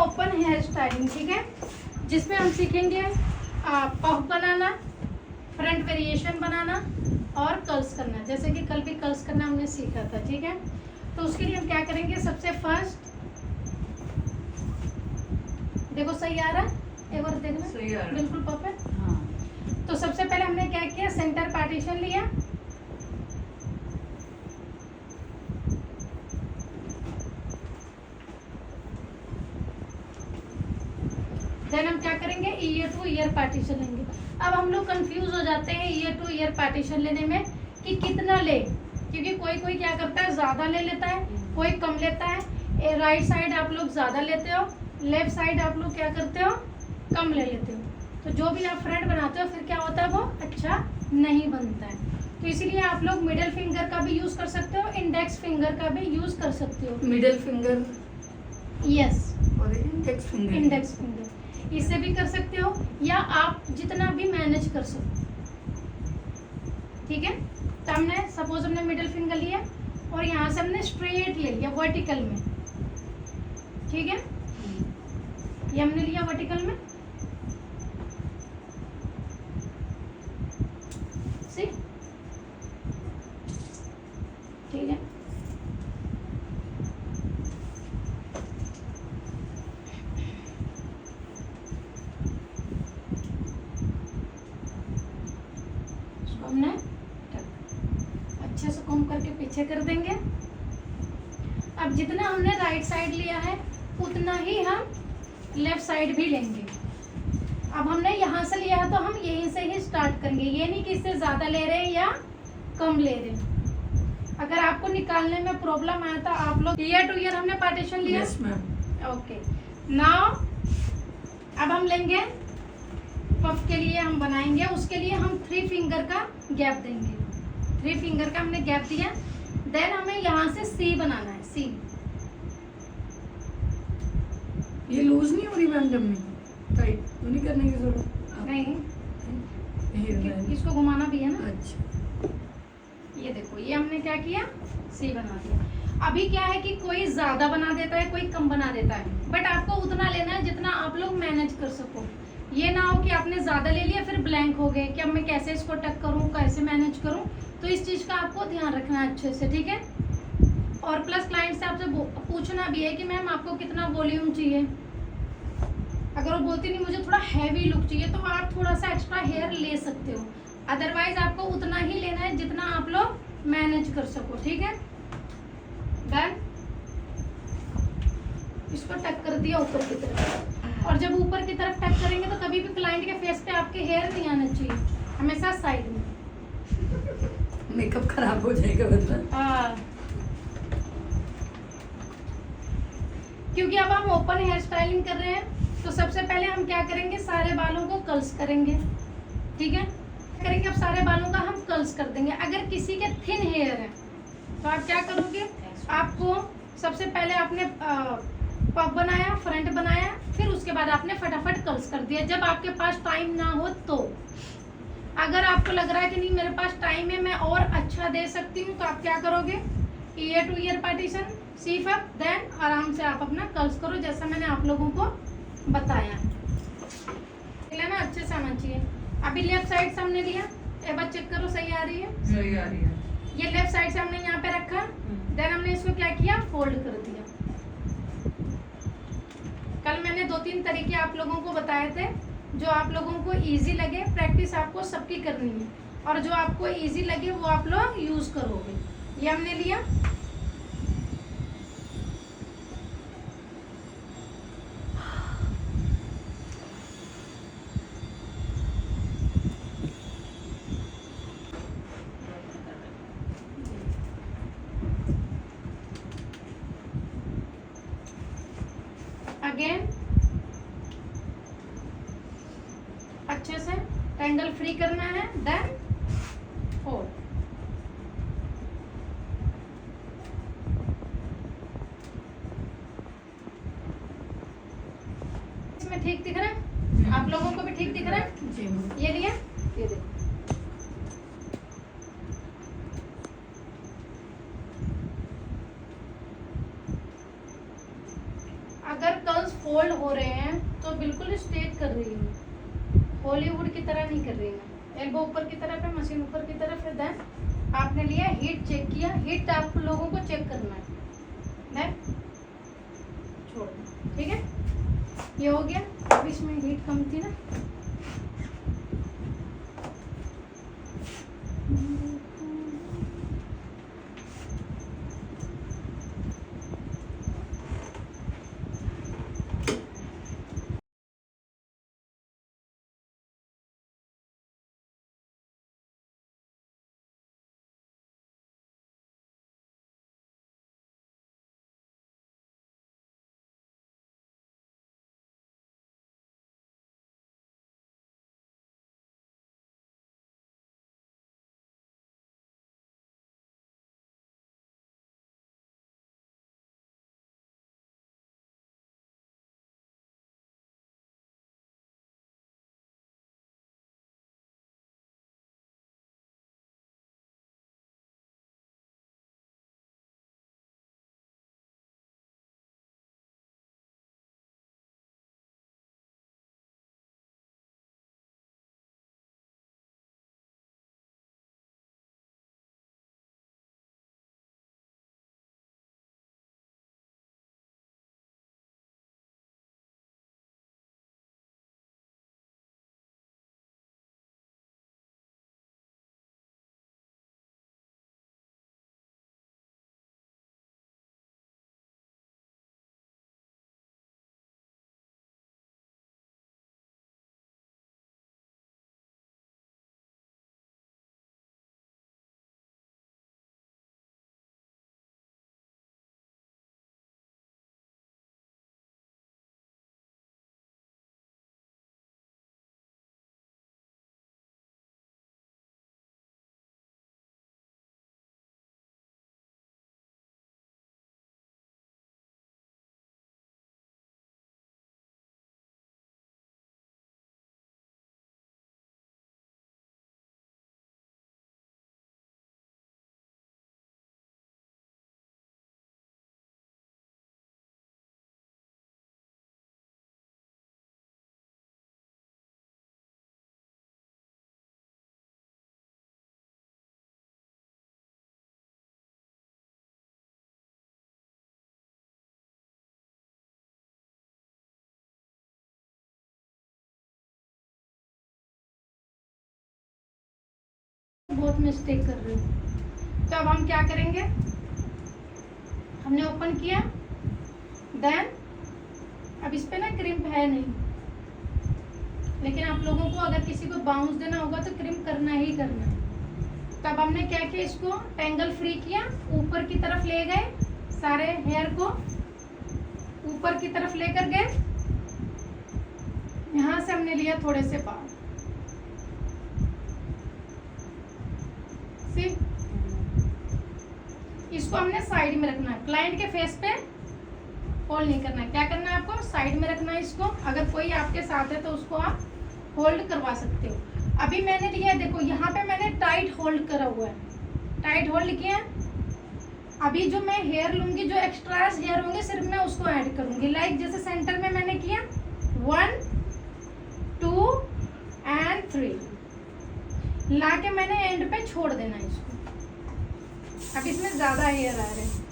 Open hair styling, ठीक है, जिसमें हम सीखेंगे पफ बनाना, फ्रंट वेरिएशन बनाना और कर्ल्स करना। जैसे कि कल भी कर्ल्स करना हमने सीखा था, ठीक है। तो उसके लिए हम क्या करेंगे, सबसे फर्स्ट देखो सही आ रहा है, एक बार देखना, सही आ रहा है, बिल्कुल परफेक्ट। हाँ। तो सबसे पहले हमने क्या किया, सेंटर पार्टीशन लिया, देन हम क्या करेंगे, ईयर टू ईयर पार्टीशन लेंगे। अब हम लोग कंफ्यूज हो जाते हैं ईयर टू ईयर पार्टीशन लेने में कि कितना ले, क्योंकि कोई कोई क्या करता है ज़्यादा ले लेता है, कोई कम लेता है। राइट साइड आप लोग ज़्यादा लेते हो, लेफ्ट साइड आप लोग क्या करते हो, कम ले लेते हो। तो जो भी आप फ्रंट बनाते हो फिर क्या होता है, वो अच्छा नहीं बनता है। तो इसीलिए आप लोग मिडिल फिंगर का भी यूज़ कर सकते हो, इंडेक्स फिंगर का भी यूज़ कर सकते हो। मिडिल फिंगर यस, और इंडेक्स फिंगर। इंडेक्स फिंगर इससे भी कर सकते हो, या आप जितना भी मैनेज कर सकते हो, ठीक है। तो हमने सपोज हमने मिडिल फिंगर लिया और यहाँ से हमने स्ट्रेट ले लिया वर्टिकल में, ठीक है, ये हमने लिया वर्टिकल में, सी, ठीक है। इसको हमने अच्छे से कॉम्ब करके पीछे कर देंगे। अब जितना हमने राइट साइड लिया है उतना ही हम लेफ्ट साइड भी लेंगे। अब हमने यहाँ से लिया है तो हम यहीं से ही स्टार्ट करेंगे, ये नहीं कि इससे ज़्यादा ले रहे हैं या कम ले रहे हैं। अगर आपको निकालने में प्रॉब्लम आया तो आप लोग ईयर टू ईयर हमने पार्टीशन लिया, यस मैम। ओके। नाउ अब हम लेंगे पफ के लिए हम बनाएंगे, उसके लिए हम 3 फिंगर का गैप देंगे। 3 फिंगर का हमने गैप दिया, देन हमें यहाँ से सी बनाना है, सी। ये लूज नहीं हो रही मैम, जब में टाइट तो नहीं करने की जरूरत नहीं, यही हो रहा है। इसको घुमाना भी है ना। अच्छा, ये देखो, ये हमने क्या किया, सी बना दिया। अभी क्या है कि कोई ज्यादा बना देता है, कोई कम बना देता है, बट आपको उतना लेना है जितना आप लोग मैनेज कर सको। ये ना हो कि आपने ज्यादा ले लिया फिर ब्लैंक हो गए कि अब मैं कैसे इसको टक करूं, कैसे मैनेज करूं। तो इस चीज का आपको ध्यान रखना है अच्छे से, ठीक है। और प्लस क्लाइंट से आपसे पूछना भी है कि मैम आपको कितना वॉल्यूम चाहिए। अगर वो बोलती नहीं मुझे थोड़ा हैवी लुक चाहिए तो आप थोड़ा सा एक्स्ट्रा हेयर ले सकते हो, अदरवाइज आपको उतना ही लेना है जितना आप लोग मैनेज कर सको, ठीक है। डन, इसको टक कर दिया ऊपर की तरफ। और जब ऊपर की तरफ टक करेंगे तो कभी भी क्लाइंट के फेस पे आपके हेयर नहीं आना चाहिए, हमेशा साइड में। मेकअप खराब हो जाएगा मतलब। क्योंकि अब हम ओपन हेयर स्टाइलिंग कर रहे हैं तो सबसे पहले हम क्या करेंगे, सारे बालों को कर्ल्स करेंगे, ठीक है। करेंगे अब सारे बालों का हम कर्ल्स कर देंगे। अगर किसी के थिन हेयर है तो आप क्या करोगे, आपको सबसे पहले आपने पफ बनाया, फ्रंट बनाया, फिर उसके बाद आपने फटाफट कर्ल्स कर दिया जब आपके पास टाइम ना हो तो। अगर आपको लग रहा है कि नहीं मेरे पास टाइम है, मैं और अच्छा दे सकती हूँ, तो आप क्या करोगे, ईयर टू ईयर पार्टीशन, सीफ अप, देन आराम से आप अपना कर्ल्स करो जैसा मैंने आप लोगों को बताया। लेना अच्छे से आना चाहिए। अभी लेफ्ट साइड से हमने लिया, एक बार चेक करो सही आ रही है, सही आ रही है। ये लेफ्ट साइड से हमने यहाँ पे रखा, देन हमने इसको क्या किया, फोल्ड कर दिया। कल मैंने 2-3 तरीके आप लोगों को बताए थे, जो आप लोगों को इजी लगे। प्रैक्टिस आपको सबकी करनी है और जो आपको इजी लगे वो आप लोग यूज करोगे। ये हमने लिया, अगेन अच्छे से ट्रायंगल फ्री करना है, देन फोल्ड। इसमें ठीक दिख रहा है, आप लोगों को भी ठीक दिख रहा है। जी। ये लिया, ये देखो, अगर कर्ल्स फोल्ड हो रहे हैं तो बिल्कुल स्ट्रेट कर रही हूँ, हॉलीवुड की तरह नहीं कर रही मैं। एल्बो ऊपर की तरफ है, मशीन ऊपर की तरफ है। देन आपने लिया, हीट चेक किया, हीट आप लोगों को चेक करना है। देन छोड़ दो, ठीक है, ये हो गया। अब इसमें हीट कम थी ना, बहुत मिस्टेक कर रही हूँ। तो अब हम क्या करेंगे, हमने ओपन किया, देन अब इस पे ना क्रिम्प है नहीं, लेकिन आप लोगों को अगर किसी को बाउंस देना होगा तो क्रिम्प करना ही करना है। तो अब हमने क्या किया, इसको टेंगल फ्री किया, ऊपर की तरफ ले गए, सारे हेयर को ऊपर की तरफ लेकर गए, यहाँ से हमने लिया थोड़े से बाल, इसको हमने साइड में रखना है, क्लाइंट के फेस पे होल्ड नहीं करना है। क्या करना है आपको, साइड में रखना है इसको। अगर कोई आपके साथ है तो उसको आप होल्ड करवा सकते हो। अभी मैंने लिया, देखो यहाँ पे मैंने टाइट होल्ड करा हुआ है, टाइट होल्ड किया। अभी जो मैं हेयर लूंगी, जो एक्स्ट्रा हेयर होंगे सिर्फ मैं उसको ऐड करूंगी। लाइक जैसे सेंटर में मैंने किया 1 2 and 3 ला के मैंने एंड पे छोड़ देना है इसको। अब इसमें ज्यादा हेयर आ रहे हैं।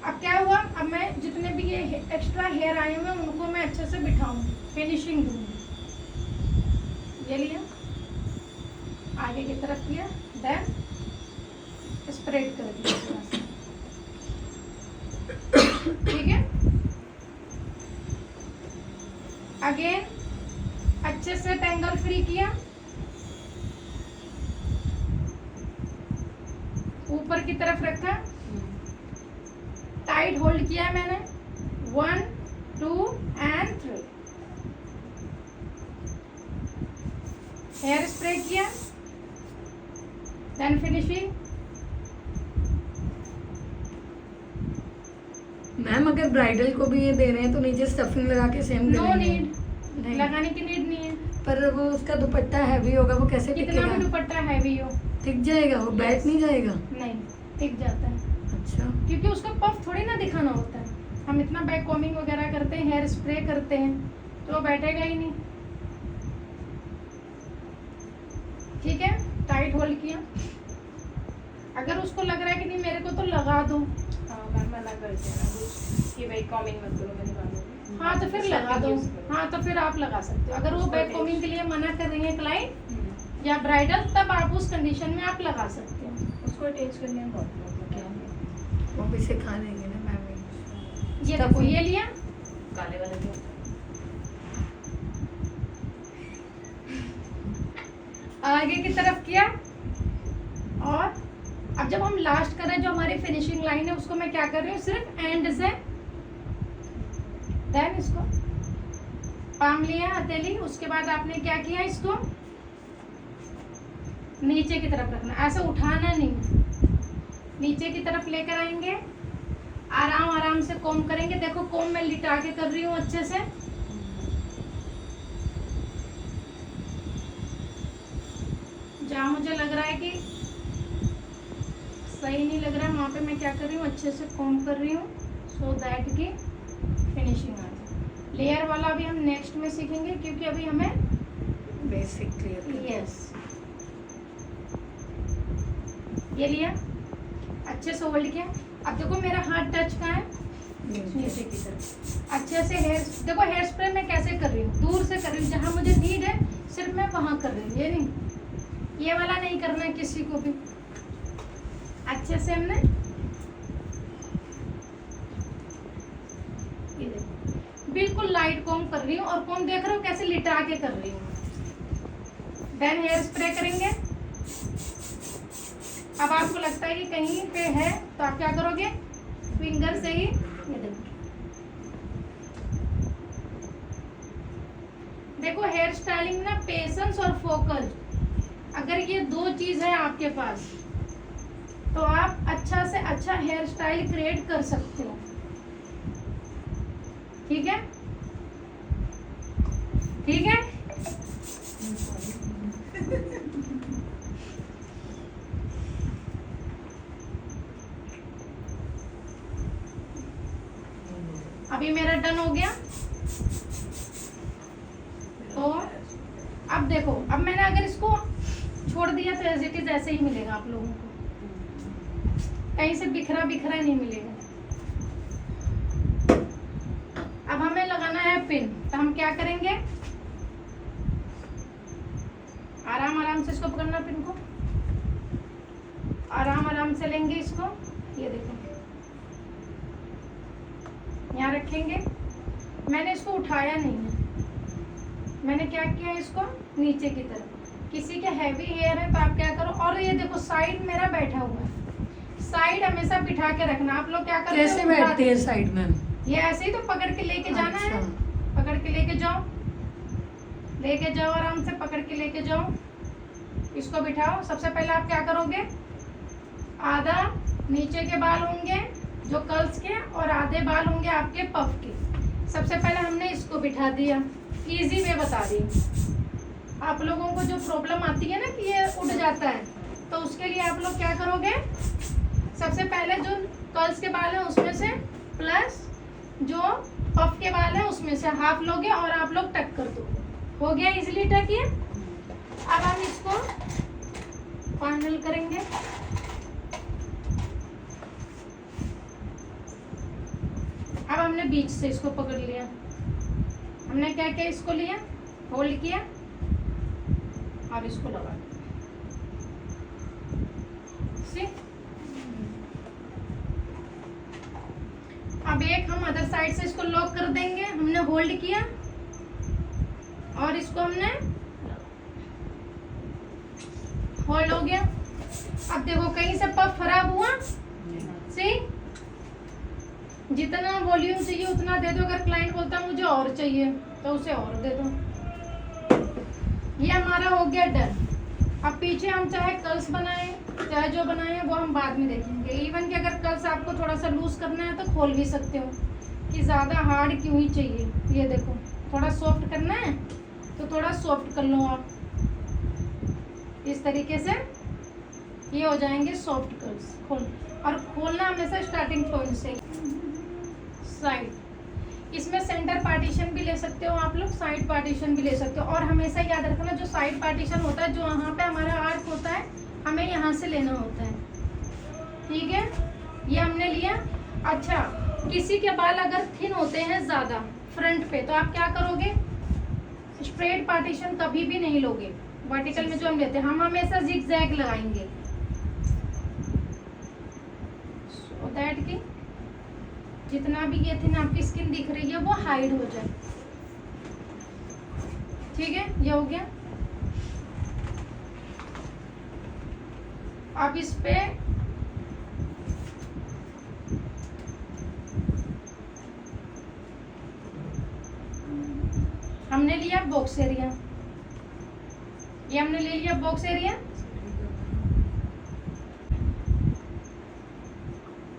अब क्या हुआ, अब मैं जितने भी ये एक्स्ट्रा हेयर आए हुए उनको मैं अच्छे से बिठाऊंगी, फिनिशिंग दूंगी। ये लिया, आगे की तरफ किया, देन स्प्रेड कर दिया थोड़ा सा, ठीक है। अगेन अच्छे से टेंगल फ्री किया, ऊपर की तरफ रखा, टाइट होल्ड किया मैंने 1 2 and 3, हेयर स्प्रे किया, देन फिनिशिंग। मैम अगर ब्राइडल को भी ये दे रहे हैं तो नीचे स्टफिंग लगा के सेम नो देंगे? नीड, नहीं। लगाने की नीड नहीं है। पर वो उसका दुपट्टा हैवी होगा, वो कैसे कितना टिकेगा? भी दुपट्टा हैवी हो, टिक जाएगा वो? बैठ नहीं जाएगा? नहीं टिक जाता है, अच्छा, क्योंकि उसका पफ थोड़ी ना दिखाना होता है। हम इतना बैक कॉमिंग वगैरह करते हैं, हेयर स्प्रे करते हैं, तो वो बैठेगा ही नहीं। ठीक है, टाइट होल्ड किया। अगर उसको लग रहा है कि नहीं मेरे को तो लगा दो, हाँ मैम मना करते हैं ना कुछ कि भाई कॉमिंग मत करो मेरे बालों में। हाँ तो फिर लगा दो। हाँ तो फिर आप लगा सकते हो। अगर वो बैक कॉमिंग के लिए मना कर रही है क्लाइंट या ब्राइडल, तब आप उस कंडीशन में आप लगा सकते हो। उसको अटैच करने में बहुत प्रॉब्लम क्या है। वो भी सिखा देंगे ना मैम। ये देखो, ये लिया, काले वाले भी आगे की तरफ किया, और अब जब हम लास्ट कर रहे हैं, जो हमारी फिनिशिंग लाइन है, उसको मैं क्या कर रही हूँ, सिर्फ एंड से देन इसको पाम लिया हथेली। उसके बाद आपने क्या किया, इसको नीचे की तरफ रखना, ऐसे उठाना नहीं, नीचे की तरफ लेकर आएंगे, आराम आराम से कोम करेंगे। देखो कोम मैं लिटा के कर रही हूँ अच्छे से। जहाँ मुझे लग रहा है कि सही नहीं लग रहा है, वहाँ पे मैं क्या कर रही हूँ, अच्छे से कोम कर रही हूँ, सो दैट की फिनिशिंग आ जाए। लेयर वाला भी हम नेक्स्ट में सीखेंगे, क्योंकि अभी हमें बेसिक क्लियर। यस, ये लिया, अच्छे से होल्ड किया। अब देखो मेरा हाथ टच कहाँ है, नीचे की तरफ। अच्छे से हेयर, देखो हेयर स्प्रे मैं कैसे कर रही हूँ, दूर से कर रही हूँ, जहाँ मुझे नीड है सिर्फ मैं वहाँ कर रही हूँ। ये नहीं, ये वाला नहीं करना है किसी को भी। अच्छे से हमने ये देखो बिल्कुल लाइट कोम कर रही हूँ, और कोम देख रहे हो कैसे लिटा के कर रही हूँ। देन हेयर स्प्रे करेंगे। अब आपको लगता है कि कहीं पे है, तो आप क्या करोगे, फिंगर से ही ये देखो हेयर स्टाइलिंग ना पेशेंस और फोकस, अगर ये दो चीज है आपके पास, तो आप अच्छा से अच्छा हेयर स्टाइल क्रिएट कर सकते हो। ठीक है, ठीक है। अभी मेरा डन हो गया। तो अब देखो, अब मैंने अगर इसको छोड़ दिया तो एज इट इज ऐसे ही मिलेगा आप लोगों को, कहीं से बिखरा बिखरा नहीं मिलेगा। अब हमें लगाना है पिन, तो हम क्या करेंगे, आराम आराम से इसको पकड़ना, पिन को आराम आराम से लेंगे इसको। ये देखो यहाँ रखेंगे। मैंने इसको उठाया नहीं है, मैंने क्या किया, इसको नीचे की तरफ। किसी के हैवी हेयर है तो आप क्या करो, और ये देखो साइड मेरा बैठा हुआ है, साइड हमेशा बिठा के रखना। आप लोग क्या करते हो, कैसे बैठते हैं साइड में? ये ऐसे ही तो पकड़ के लेके जाना है, अच्छा। पकड़ के लेके जाओ, लेके जाओ, आराम से पकड़ के लेके जाओ, इसको बिठाओ। सबसे पहले आप क्या करोगे, आधा नीचे के बाल होंगे जो कर्ल्स के, और आधे बाल होंगे आपके पफ के। सबसे पहले हमने इसको बिठा दिया, इजी वे बता दी। आप लोगों को जो प्रॉब्लम आती है ना कि ये उड़ जाता है, तो उसके लिए आप लोग क्या करोगे, सबसे पहले जो कर्ल्स के बाल है उसमें से प्लस जो पफ के बाल है उसमें से हाफ लोगे, और आप लोग टक कर दोगे। हो गया इजीली टक ये। अब हम इसको फाइनल करेंगे। अब हमने बीच से इसको पकड़ लिया, हमने क्या किया, इसको लिया, होल्ड किया, अब इसको लगा दिया। अब एक हम अदर साइड से इसको लॉक कर देंगे। हमने होल्ड किया और इसको हमने होल्ड हो गया। अब देखो कहीं से पफ खराब हुआ, सी जितना वॉल्यूम चाहिए उतना दे दो। अगर क्लाइंट बोलता मुझे और चाहिए तो उसे और दे दो। ये हमारा हो गया डन। अब पीछे हम चाहे कर्ल्स बनाएं चाहे जो बनाएं वो हम बाद में देखेंगे। इवन कि अगर कर्ल्स आपको थोड़ा सा लूज करना है तो खोल भी सकते हो, कि ज़्यादा हार्ड क्यों ही चाहिए। ये देखो थोड़ा सॉफ्ट करना है तो थोड़ा सॉफ्ट कर लो आप, इस तरीके से ये हो जाएंगे सॉफ्ट कर्ल्स। खोल और खोलना हमेशा स्टार्टिंग पॉइंट से। साइड। इसमें सेंटर पार्टीशन भी ले सकते हो आप लोग, साइड पार्टीशन भी ले सकते हो। और हमेशा याद रखना जो साइड पार्टीशन होता है, जो यहाँ पे हमारा आर्क होता है, हमें यहाँ से लेना होता है। ठीक है, ये हमने लिया। अच्छा, किसी के बाल अगर थिन होते हैं ज़्यादा फ्रंट पे, तो आप क्या करोगे, स्ट्रेट पार्टीशन कभी भी नहीं लोगे। वर्टिकल में जो हम लेते हैं, हम हमेशा जिगजैग लगाएंगे, सो दैट कि जितना भी ये थिन आपकी स्किन दिख रही है वो हाइड हो जाए। ठीक है, ये हो गया। अब इस पे हमने लिया बॉक्स एरिया, ये हमने ले लिया बॉक्स एरिया।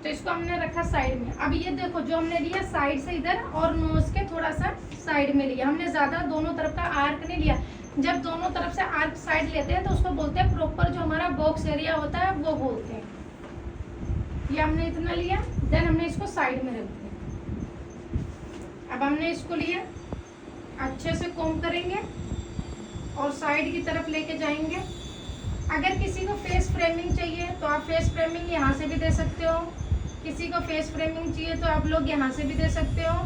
तो इसको हमने रखा साइड में। अब ये देखो, जो हमने लिया साइड से इधर और नोज के थोड़ा सा साइड में लिया, हमने ज्यादा दोनों तरफ का आर्क नहीं लिया। जब दोनों तरफ से आर्क साइड लेते हैं तो उसको बोलते हैं प्रॉपर, जो हमारा बॉक्स एरिया होता है वो बोलते हैं। ये हमने इतना लिया, देन हमने इसको साइड में रख दिया। अब हमने इसको लिया, अच्छे से कोम करेंगे और साइड की तरफ लेके जाएंगे। अगर किसी को फेस फ्रेमिंग चाहिए तो आप फेस फ्रेमिंग यहाँ से भी दे सकते हो, किसी को फेस फ्रेमिंग चाहिए तो आप लोग यहाँ से भी दे सकते हो,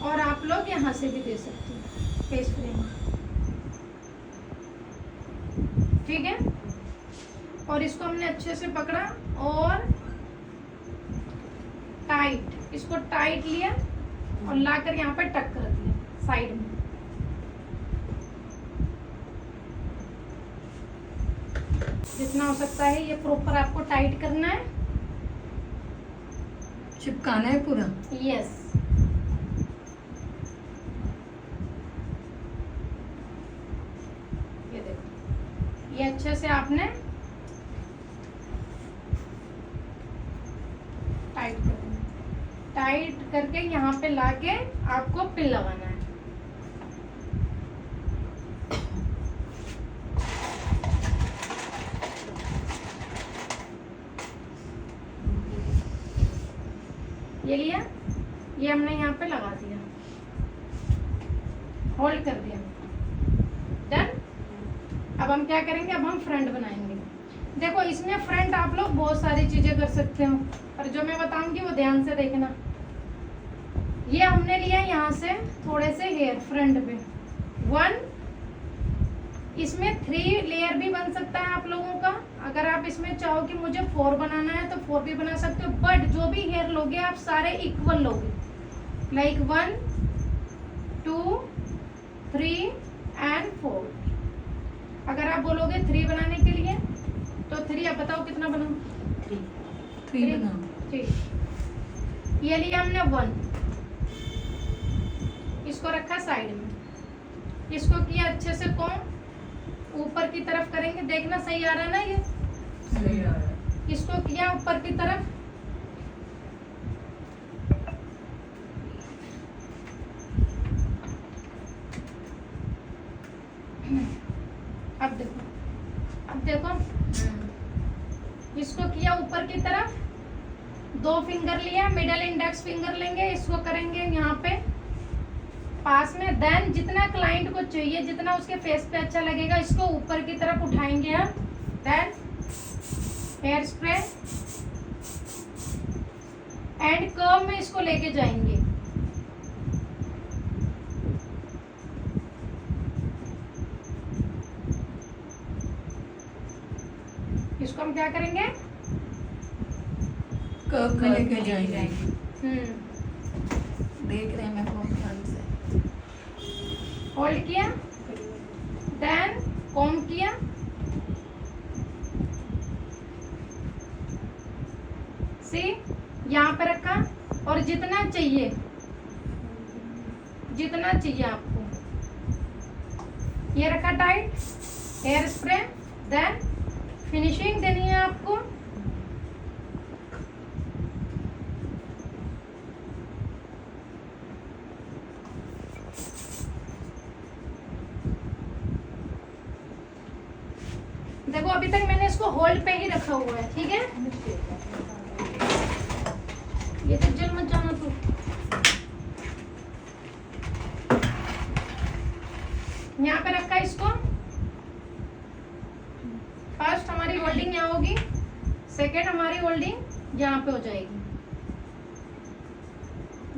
और आप लोग यहाँ से भी दे सकते हो फेस फ्रेमिंग। ठीक है, और इसको हमने अच्छे से पकड़ा और टाइट, इसको टाइट लिया और लाकर यहाँ पर टक कर दिया साइड में। जितना हो सकता है ये प्रॉपर आपको टाइट करना है, चिपकाना है पूरा। यस। ये देखो, ये अच्छे से आपने टाइट करना है। टाइट करके यहाँ पे लाके आपको पिन लगाना है। ये लिया, ये हमने यहाँ पे लगा दिया, होल्ड कर दिया, डन। अब हम क्या करेंगे, अब हम फ्रंट बनाएंगे। देखो, इसमें फ्रंट आप लोग बहुत सारी चीजें कर सकते हो, और जो मैं बताऊंगी वो ध्यान से देखना। ये हमने लिया यहाँ से थोड़े से हेयर फ्रंट पे, 1, इसमें 3 लेयर भी बन सकता है आप लोगों का। अगर आप इसमें चाहो कि मुझे 4 बनाना है तो 4 भी बना सकते हो, बट जो भी हेयर लोगे आप सारे इक्वल लोगे, लाइक 1, 2, 3 एंड 4। अगर आप बोलोगे 3 बनाने के लिए तो 3, आप बताओ कितना बनाऊं? 3 बनाओ। ठीक, ये लिया हमने 1, इसको रखा साइड में, इसको किया अच्छे से कोम, ऊपर की तरफ करेंगे। देखना सही आ रहा है ना, ये सही आ रहा है। इसको किया ऊपर की तरफ, अब देखो, इसको किया ऊपर की तरफ, 2 फिंगर लिया, मिडल इंडेक्स फिंगर लेंगे, इसको करेंगे यहाँ पे पास में। देन जितना क्लाइंट को चाहिए, जितना उसके फेस पे अच्छा लगेगा, इसको ऊपर की तरफ उठाएंगे हम। Then hair spray and curve में इसको लेके जाएंगे। इसको हम क्या करेंगे, कर्व में लेके जाएंगे। देख रहे हैं मैं बहुत ध्यान से। होल्ड किया, देन कॉम किया, सी यहाँ पे रखा, और जितना चाहिए आपको, ये रखा tight, hair spray, then finishing देनी है आपको। देखो, अभी तक मैंने इसको होल्ड पे ही रखा हुआ है, ठीक है। ये तो जल मत जाना तू। सेकेंड हमारी होल्डिंग यहाँ पे हो जाएगी,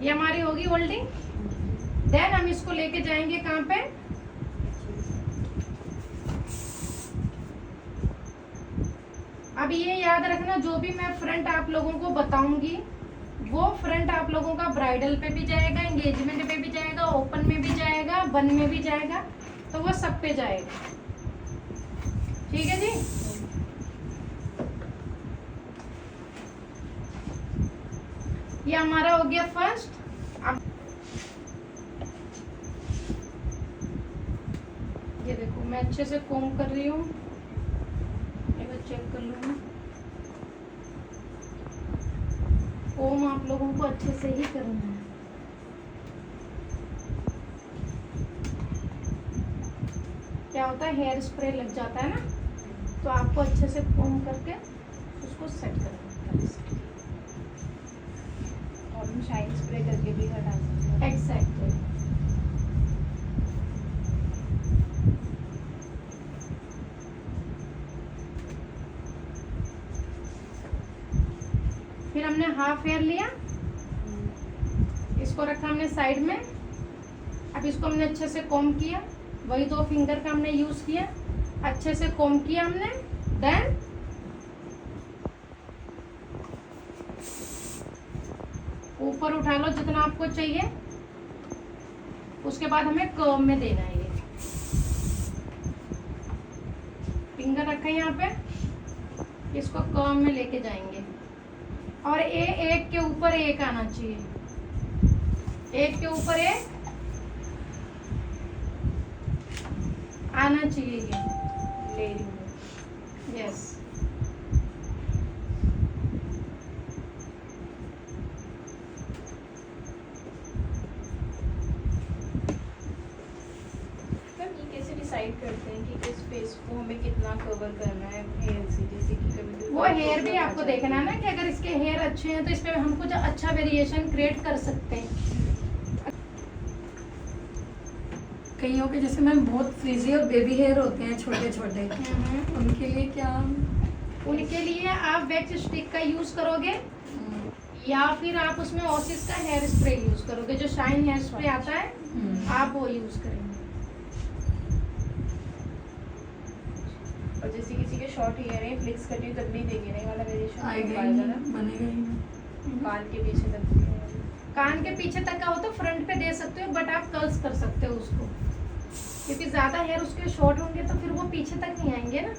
ये हमारी होगी होल्डिंग। देन हम इसको लेके जाएंगे कहाँ पे, अब ये याद रखना जो भी मैं फ्रंट आप लोगों को बताऊंगी वो फ्रंट आप लोगों का ब्राइडल पे भी जाएगा, एंगेजमेंट पे भी जाएगा, ओपन में भी जाएगा, बन में भी जाएगा, तो वो सब पे जाएगा। ठीक है जी। ये हमारा हो गया फर्स्ट। अब ये देखो मैं अच्छे से कोम कर रही हूँ, एक बार चेक कर लूँ। कोम आप लोगों को अच्छे से ही करना है। क्या होता है, हेयर स्प्रे लग जाता है ना, तो आपको अच्छे से कोम करके उसको सेट करना है। और हम शाइन स्प्रे करके भी हटा सकते हैं। एग्जैक्टली। फिर हमने हाफ हेयर लिया, इसको रखा हमने साइड में। अब इसको हमने अच्छे से कोम किया, वही 2 फिंगर का हमने यूज किया, अच्छे से कोम किया हमने। देन ऊपर उठा लो जितना आपको चाहिए, उसके बाद हमें कर्व में देना है। ये फिंगर रखा है यहाँ पे, इसको कर्व में लेके जाएंगे और ये एक के ऊपर एक आना चाहिए, एक के ऊपर एक आना चाहिए ये। ले रही हूँ। यस। मैम ये कैसे डिसाइड करते हैं कि किस फेस को हमें कितना कवर करना है हेयर से, जैसे कि कभी वो हेयर भी आपको देखना है ना कि अगर इसके हेयर अच्छे हैं तो इस पे हम कुछ अच्छा वेरिएशन क्रिएट कर सकते हैं। कईयों के जैसे मैम बहुत फ्रीजी और बेबी हेयर होते हैं छोटे छोटे, उनके लिए क्या? उनके लिए आप वैक्स स्टिक का यूज करोगे या फिर आप उसमें ओसिस का हेयर स्प्रे यूज करोगे, जो शाइन हेयर स्प्रे आता है आप वो यूज करेंगे। और जैसे किसी के शॉर्ट हेयर है, फ्लिक्स कटी तब नहीं देंगे, नहीं वाला वेरिएशन आएगा ही आएगा नहीं, ना। बनेगा ही नहीं। कान के पीछे तक भी है। कान के पीछे तक का हो तो फ्रंट पे दे सकते हो, बट आप कर्ल्स कर सकते हो उसको, क्योंकि ज्यादा हेयर उसके शॉर्ट होंगे तो फिर वो पीछे तक नहीं आएंगे ना।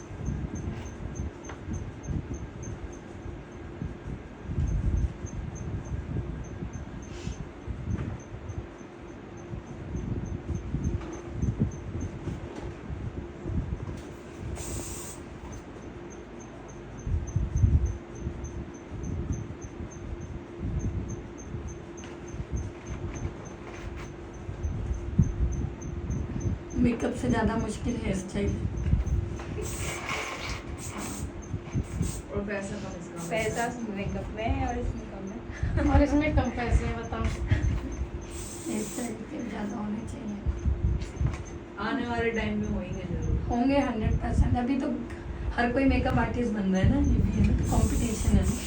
मेकअप से ज्यादा मुश्किल हेयर स्टाइल। और पैसा कम इसका पैसा मेकअप में है और इसमें कम है। और इसमें कम पैसे हैं, बताओ। हेयर स्टाइल के ज्यादा होने चाहिए, आने वाले टाइम में होंगे जरूर। होंगे 100%। अभी तो हर कोई मेकअप आर्टिस्ट बन रहा है ना, ये भी है ना, कंपटीशन है ना।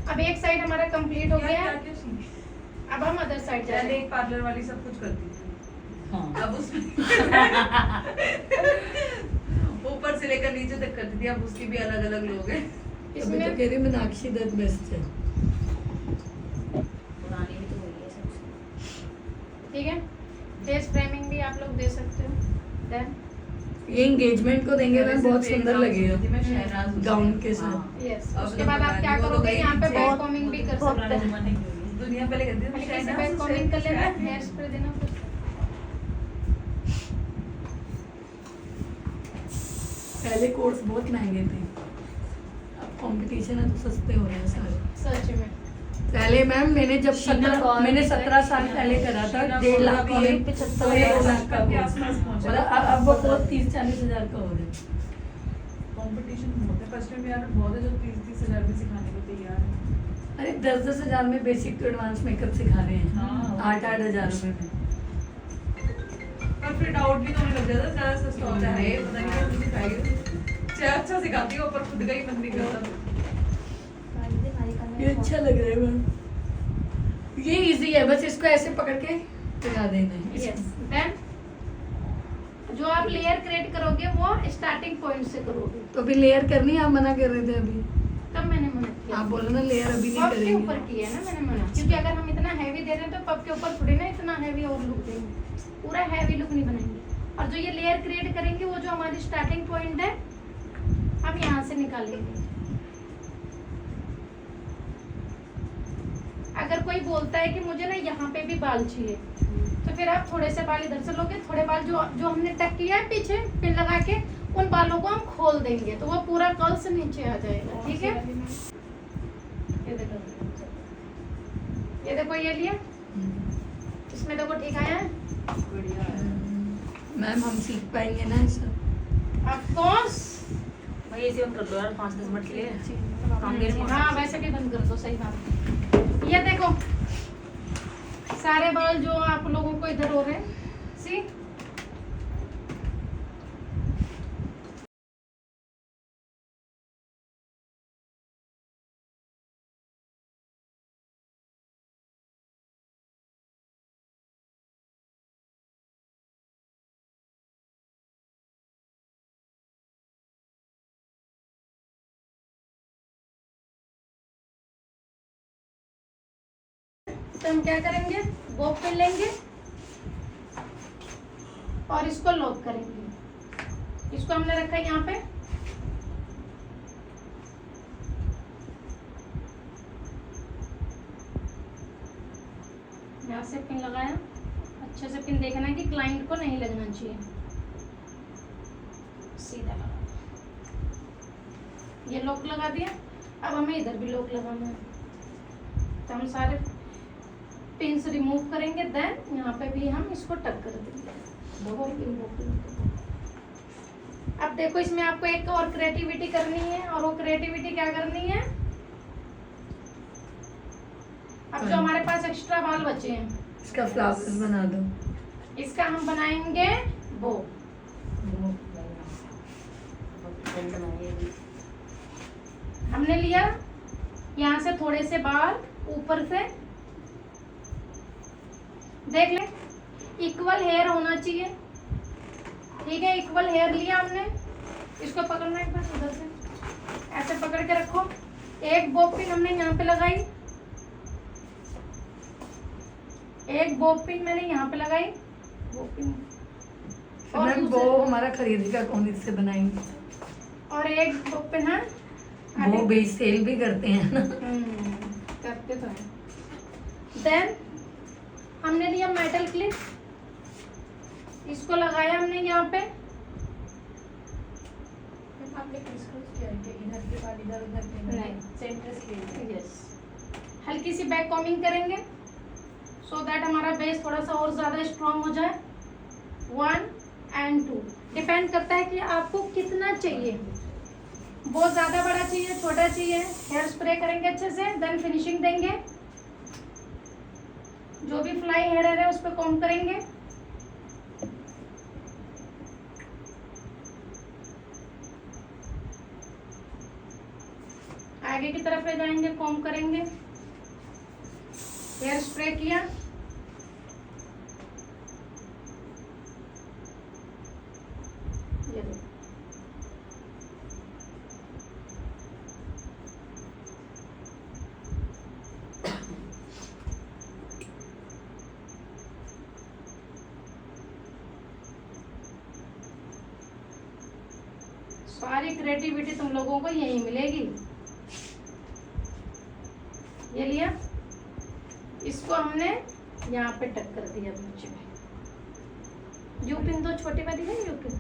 अब एक साइड हमारा कंप्लीट हो क्या गया क्या है, क्या सीखी? अब हम अदर साइड जा पहले रहे हैं। एक पार्लर वाली सब कुछ करती थी, हाँ अब उसमें ऊपर से लेकर नीचे तक करती थी, अब उसकी भी अलग अलग लोग हैं। अभी तो इसमें कह रही मीनाक्षी दत्त बेस्ट है। पुरानी भी तो हुई है सबसे। ठीक है, फेस फ्रेमिंग भी आप लोग दे सकते हो। देन ये एंगेजमेंट को देंगे ना, बहुत सुंदर लगेगा मैं शहनाज हुसैन। गाउन के साथ। हाँ। यस, अब उसके तो बाद आप क्या पुरानी वो तो करोगे, गई यहाँ पे नीचे। बैक कॉमिंग भी कर सकते पुराने हैं। जमाने की हुई है। दुनिया पहले कहती थी हल्के से शहनाज बैक हुसैन, कॉमिंग कर लेना, शहनाज। हेयर स्प्रे देना कुछ। पहले कोर्स बहुत महंगे थे, अब कंपटीशन है तो सस्ते हो रहे हैं सारे। सच में पहले मैम मैंने जब शीना कौर मैंने भी 17 साल पहले करा था, शीना 1.5 लाख कौर का, भी 2 लाख का के course। आसपास पहुंचा। और अब वो तो 30-40 हजार का हो रहा है। कंपटीशन बहुत है, कस्टमर यार बहुत है जो 30-30 हजार में सिखाने को तैयार है। अरे 10-10 हजार में बेसिक टू एडवांस मेकअप सिखा रहे हैं, हाँ। 8-8 हजार रुपए में। पर फिर डाउट भी तो होने लग जाता, ज्यादा सस्ता होता है, पता नहीं कैसे सिखाएगी। चाहे अच्छा सिखाती हो पर खुद का ही मन नहीं करता। ये अच्छा लग रहा है मैम, ये इजी है, बस इसको ऐसे पकड़ के लगा देना है। यस। देन जो आप लेयर क्रिएट करोगे वो स्टार्टिंग पॉइंट से करोगे। तो अभी लेयर करनी है, आप मना कर रहे थे अभी। तब मैंने मना किया, आप बोलो ना लेयर अभी नहीं पब के ऊपर करेंगे। किया है ना मैंने मना, क्योंकि अगर हम इतना हैवी दे रहे हैं तो पब के ऊपर थोड़ी ना इतना हैवी और लुक देंगे, पूरा हैवी लुक नहीं बनाएंगे। और जो ये लेयर क्रिएट करेंगे वो जो हमारी स्टार्टिंग पॉइंट है हम यहाँ से निकालेंगे। अगर कोई बोलता है कि मुझे ना यहाँ पे भी बाल चाहिए, तो फिर आप थोड़े से बाल इधर से लोगे, थोड़े बाल जो जो हमने टक किया है पीछे पिन लगा के, उन बालों को हम खोल देंगे तो वो पूरा कल से नीचे आ जाएगा। ठीक है, ये देखो, ये देखो, ये लिया, इसमें देखो ठीक आया है। बढ़िया है। मैम हम सीख पाएंगे ना ऐसा? Of course. भाई ऐसे बंद कर दो यार 5-10 मिनट के लिए। काम देर में हाँ वैसे भी बंद कर दो, सही बात। ये देखो सारे बाल जो आप लोगों को इधर हो रहे हैं, सी तो हम क्या करेंगे, वो पे लेंगे और इसको लॉक करेंगे। इसको हमने रखा है यहाँ पे, यहाँ से पिन लगाया, अच्छे से पिन देखना है कि क्लाइंट को नहीं लगना चाहिए, सीधा लगा, ये लॉक लगा दिया। अब हमें इधर भी लॉक लगाना है, तो हम सारे पिन से रिमूव करेंगे, देन यहाँ पे भी हम इसको टक कर देंगे। अब देखो इसमें आपको एक और क्रिएटिविटी करनी है, और वो क्रिएटिविटी क्या करनी है, अब जो हमारे पास एक्स्ट्रा बाल बचे हैं इसका फ्लावर्स बना दो। इसका हम बनाएंगे वो। हमने लिया यहाँ से थोड़े से बाल ऊपर से, देख ले इक्वल हेयर होना चाहिए। ठीक है, इक्वल हेयर लिया हमने, इसको पकड़ना एक बार उधर से, ऐसे पकड़ के रखो। एक बॉब पिन हमने यहाँ पे लगाई, एक बॉब पिन मैंने यहाँ पे लगाई, बॉब पिन और मैम वो दूसरे- हमारा खरीदेगा कौन, इससे बनाएंगे? और एक बॉब पिन है, वो भी सेल भी करते हैं ना। करते तो हैं। देन हमने लिया मेटल क्लिप, इसको लगाया हमने यहाँ पे, आपने क्रिसक्रॉस किया है कि इधर के बाल इधर उधर के नहीं। सेंटर से लिए यस, हल्की सी बैक कॉमिंग करेंगे सो दैट हमारा बेस थोड़ा सा और ज़्यादा स्ट्रॉन्ग हो जाए। 1 and 2 डिपेंड करता है कि आपको कितना चाहिए, बहुत ज़्यादा बड़ा चाहिए, छोटा चाहिए। हेयर स्प्रे करेंगे अच्छे से, देन फिनिशिंग देंगे, जो भी फ्लाई हेयर है उस पर कॉम्ब करेंगे। आ तरफ ले जाएंगे, कॉम्ब करेंगे, हेयर स्प्रे किया, ये देखो सारी क्रिएटिविटी तुम लोगों को यहीं मिलेगी। ये लिया, इसको हमने यहाँ पे टक कर दिया बीच में। यू पिन दो छोटी वाली है, यू पिन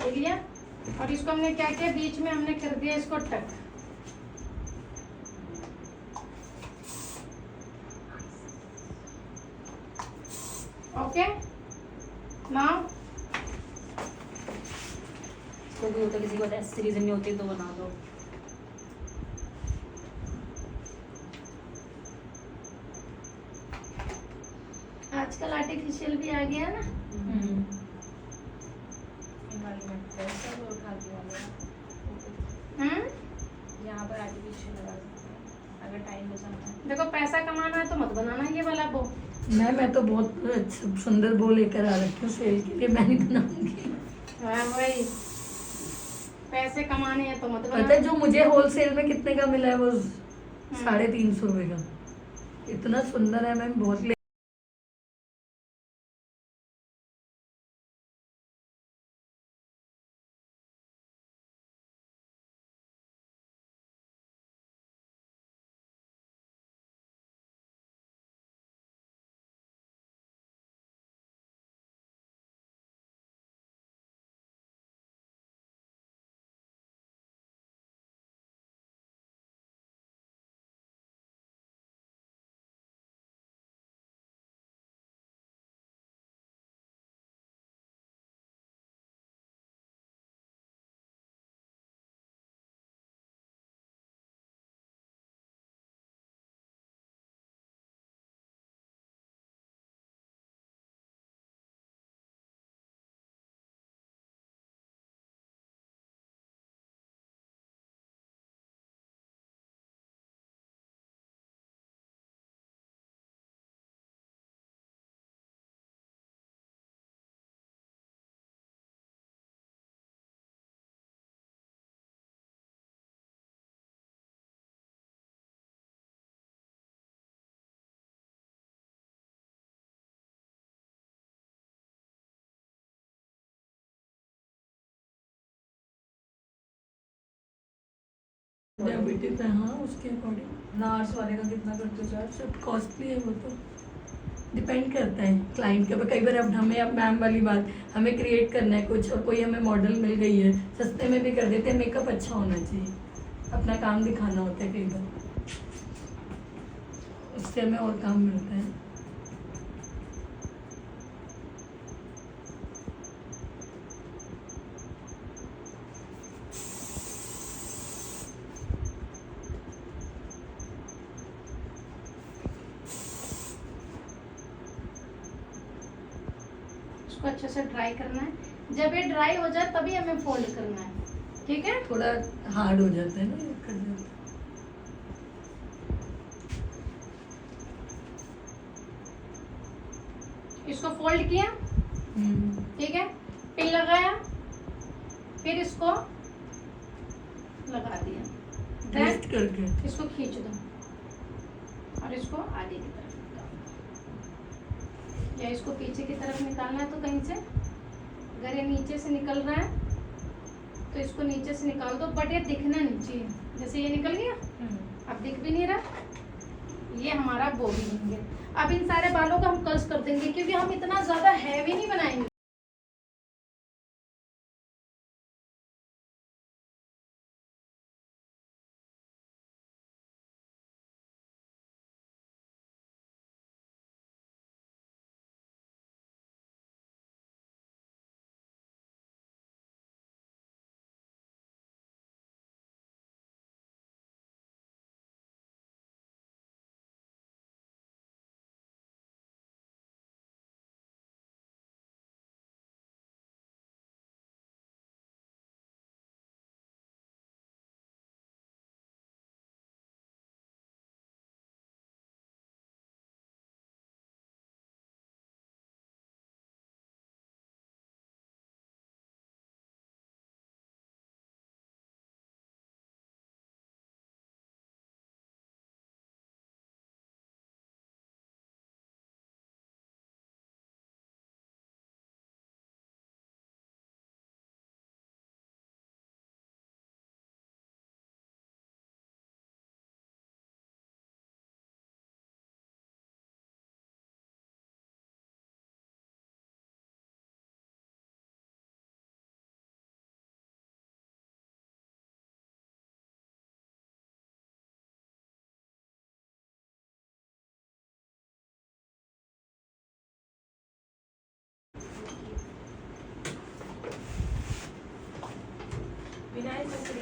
ये लिया, और इसको हमने क्या किया, बीच में हमने कर दिया इसको टक। ओके, नाउ तो कोई होता किसी को ऐसी रीजन नहीं होती तो बना दो। आजकल आर्टिफिशियल भी आ गया ना। सब उठा दिया यहाँ पर आर्टिफिशियल लगा सकते हैं अगर टाइम बचाना है। देखो पैसा कमाना है तो मत बनाना ये वाला बो। मैं तो बहुत अच्छा सुंदर बो लेकर आ रखी हूँ सेल के लिए, मैं नहीं बनाऊंगी। हाँ वही, पैसे कमाने हैं तो मत पता है बनाना। जो मुझे होलसेल में कितने का मिला है वो 350 रुपए का, इतना सुंदर है। मैं बहुत डायबिटीज है। हाँ उसके अकॉर्डिंग नार्स वाले का कितना करते हो चार्ज? सब कॉस्टली है, वो तो डिपेंड करता है क्लाइंट के ऊपर। कई बार अब हमें, अब मैम वाली बात, हमें क्रिएट करना है कुछ और कोई हमें मॉडल मिल गई है, सस्ते में भी कर देते हैं। मेकअप अच्छा होना चाहिए, अपना काम दिखाना होता है कई बार, उससे हमें और काम मिलता है। इसको अच्छे से ड्राई करना है, जब ये ड्राई हो जाए तभी हमें फोल्ड करना है, ठीक है। थोड़ा हार्ड हो जाता है ना, ये कर जाता है। इसको फोल्ड किया, ठीक है, पिन लगाया, फिर इसको लगा दिया, ट्विस्ट करके इसको खींच दो और इसको आगे की तरफ निकाल दो, या इसको पीछे की तरफ निकालना है तो कहीं से, अगर ये नीचे से निकल रहा है तो इसको नीचे से निकाल दो, बट ये दिखना नहीं चाहिए। जैसे ये निकल गया, अब दिख भी नहीं रहा, ये हमारा बो भी नहीं है। अब इन सारे बालों को हम कर्ल्स कर देंगे, क्योंकि हम इतना ज्यादा हैवी नहीं बनाएंगे।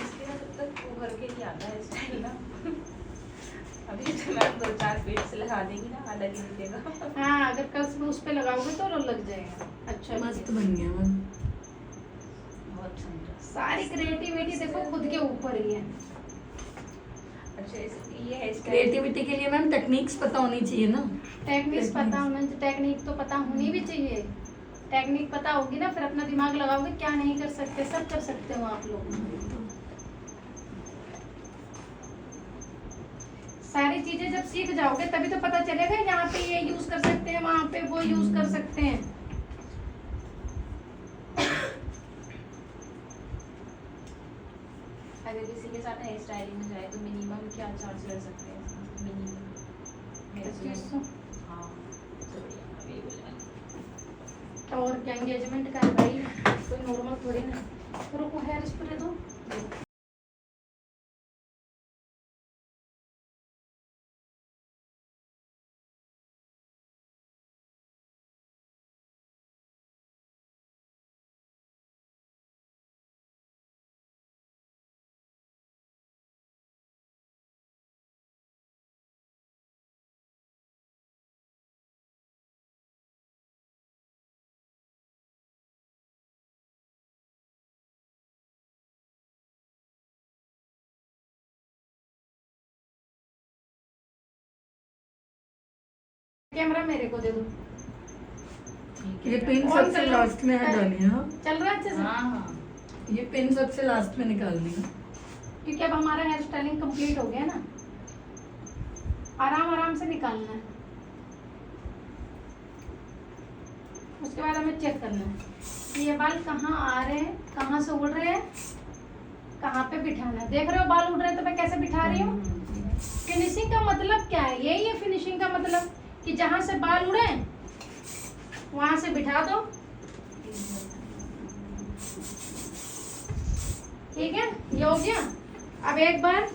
इसलिए ना जब तक उभर के नहीं आता है स्टाइल ना अभी तो मैम 2-4 फीट से लगा देगी ना अलग ही दिखेगा। हाँ, अगर कर्ल्स में उस पे लगाओगे तो लग जाएगा। अच्छा मस्त बन गया मैम। बहुत सुंदर। सारी क्रिएटिविटी देखो खुद के ऊपर ही है। अच्छा ये है क्रिएटिविटी के लिए मैम टेक्निक्स पता होनी चाहिए ना। टेक्निक्स पता होना, टेक्निक तो पता होनी भी चाहिए। टेक्निक पता होगी ना, फिर अपना दिमाग लगाओगे, क्या नहीं कर सकते, सब कर सकते हो आप लोग। सारी चीजें जब सीख जाओगे तभी तो पता चलेगा यहाँ पे ये यूज कर सकते हैं, वहाँ पे वो यूज कर सकते हैं। अगर किसी के साथ हेयर स्टाइलिंग में जाए तो मिनिमम क्या चार्ज कर सकते हैं? मिनिमम 2500। हाँ तो बढ़िया अभी हो जाएगा। और क्या एंगेजमेंट का है भाई, कोई नॉर्मल थोड़ी ना। रुको, हेयर स्प्रे दो। कैमरा मेरे को दे दो। ये पिन और सबसे चलो। लास्ट में हटानी है। हाँ, चल रहा है अच्छे से? हाँ हाँ ये पिन सबसे लास्ट में निकालनी है। क्योंकि अब हमारा हेयर स्टाइलिंग कंप्लीट हो गया ना, आराम आराम से निकालना है। उसके बाद हमें चेक करना है कि ये बाल कहाँ आ रहे हैं, कहाँ से उड़ रहे हैं, कहाँ पे बिठाना है। देख रहे हो बाल उड़ रहे हैं तो मैं कैसे बिठा रही हूँ। फिनिशिंग का मतलब क्या है, यही है फिनिशिंग का मतलब, कि जहाँ से बाल उड़े वहां से बिठा दो। ठीक है, ये हो गया। अब एक बार